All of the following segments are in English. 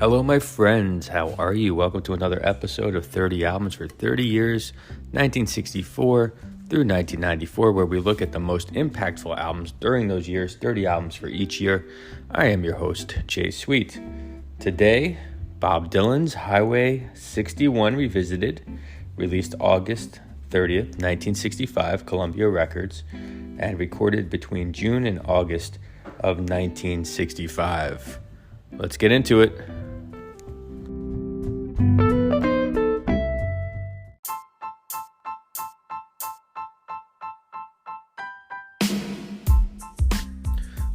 Hello, my friends. How are you? Welcome to another episode of 30 Albums for 30 Years, 1964 through 1994, where we look at the most impactful albums during those years, 30 albums for each year. I am your host, Jay Sweet. Today, Bob Dylan's Highway 61 Revisited, released August 30th, 1965, Columbia Records, and recorded between June and August of 1965. Let's get into it.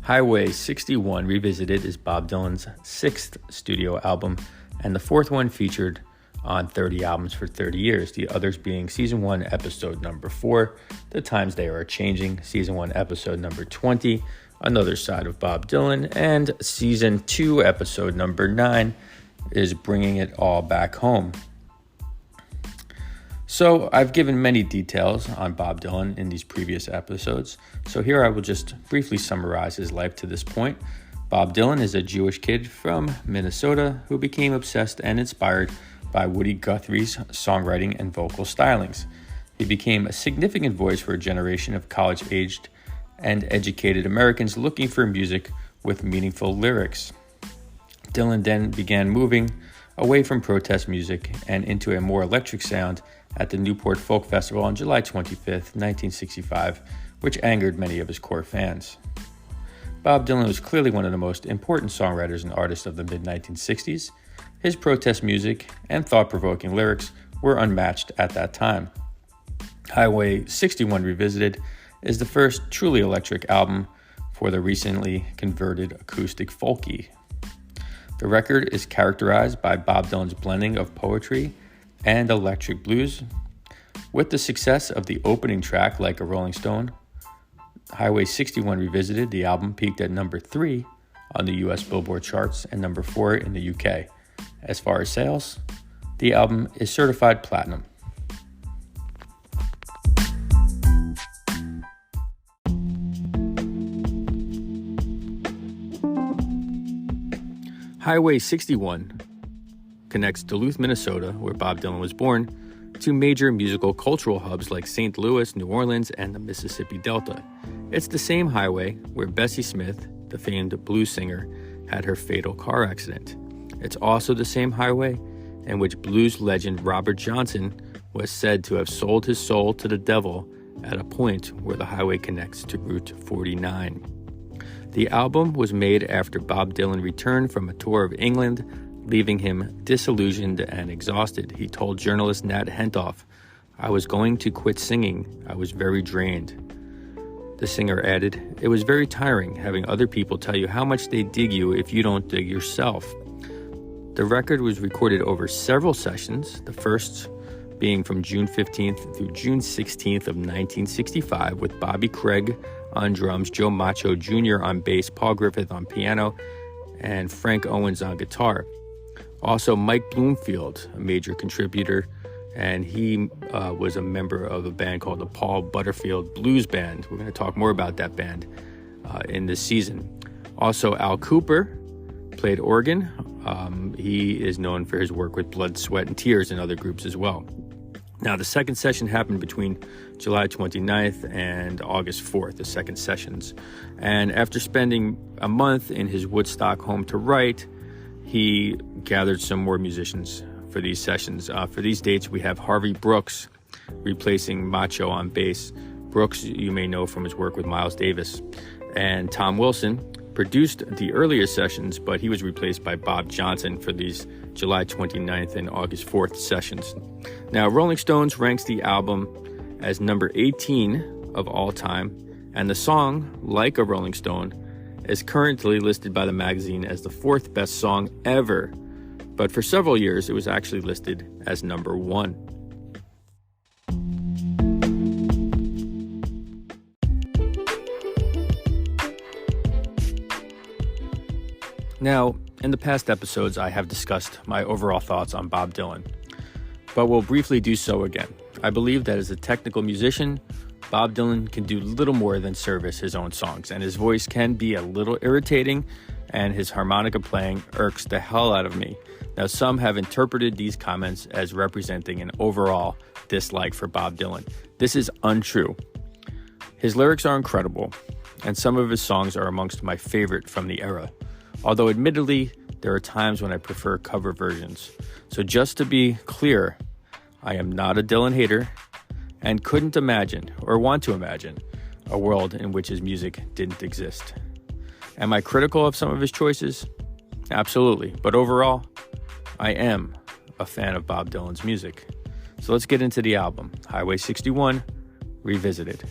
Highway 61 Revisited is Bob Dylan's sixth studio album and the fourth one featured on 30 Albums for 30 Years, the others being Season 1, Episode number 4, The Times They Are Changing, Season 1, Episode number 20, Another Side of Bob Dylan, and Season 2, Episode number 9 is Bringing It All Back Home. So I've given many details on Bob Dylan in these previous episodes, so here I will just briefly summarize his life to this point. Bob Dylan is a Jewish kid from Minnesota who became obsessed and inspired by Woody Guthrie's songwriting and vocal stylings. He became a significant voice for a generation of college-aged and educated Americans looking for music with meaningful lyrics. Dylan then began moving away from protest music and into a more electric sound at the Newport Folk Festival on July 25th, 1965, which angered many of his core fans. Bob Dylan was clearly one of the most important songwriters and artists of the mid-1960s. His protest music and thought-provoking lyrics were unmatched at that time. Highway 61 Revisited is the first truly electric album for the recently converted acoustic folky. The record is characterized by Bob Dylan's blending of poetry and electric blues. With the success of the opening track, Like a Rolling Stone, Highway 61 Revisited, the album peaked at number 3 on the US Billboard Charts and number 4 in the UK. As far as sales, the album is certified platinum. Highway 61 connects Duluth, Minnesota, where Bob Dylan was born, to major musical cultural hubs like St. Louis, New Orleans, and the Mississippi Delta. It's the same highway where Bessie Smith, the famed blues singer, had her fatal car accident. It's also the same highway in which blues legend Robert Johnson was said to have sold his soul to the devil at a point where the highway connects to Route 49. The album was made after Bob Dylan returned from a tour of England, leaving him disillusioned and exhausted. He told journalist Nat Hentoff, "I was going to quit singing. I was very drained." The singer added, "It was very tiring having other people tell you how much they dig you if you don't dig yourself." The record was recorded over several sessions, the first being from June 15th through June 16th of 1965 with Bobby Craig on drums, Joe Macho Jr. on bass, Paul Griffith on piano, and Frank Owens on guitar. Also, Mike Bloomfield, a major contributor, and he was a member of a band called the Paul Butterfield Blues Band. We're going to talk more about that band in this season. Also, Al Cooper played organ. He is known for his work with Blood, Sweat, and Tears and other groups as well. Now, the second session happened between July 29th and August 4th, the second sessions. And after spending a month in his Woodstock home to write, he gathered some more musicians for these sessions. For these dates, we have Harvey Brooks replacing Macho on bass. Brooks, you may know from his work with Miles Davis. And Tom Wilson produced the earlier sessions, but he was replaced by Bob Johnson for these July 29th and August 4th sessions. Now, Rolling Stones ranks the album as number 18 of all time, and the song, Like a Rolling Stone, is currently listed by the magazine as the 4th best song ever, but for several years it was actually listed as number 1. Now, in the past episodes, I have discussed my overall thoughts on Bob Dylan, but will briefly do so again. I believe that as a technical musician, Bob Dylan can do little more than service his own songs, and his voice can be a little irritating and his harmonica playing irks the hell out of me. Now, some have interpreted these comments as representing an overall dislike for Bob Dylan. This is untrue. His lyrics are incredible, and some of his songs are amongst my favorite from the era. Although admittedly, there are times when I prefer cover versions. So just to be clear, I am not a Dylan hater and couldn't imagine or want to imagine a world in which his music didn't exist. Am I critical of some of his choices? Absolutely. But overall, I am a fan of Bob Dylan's music. So let's get into the album, Highway 61, Revisited.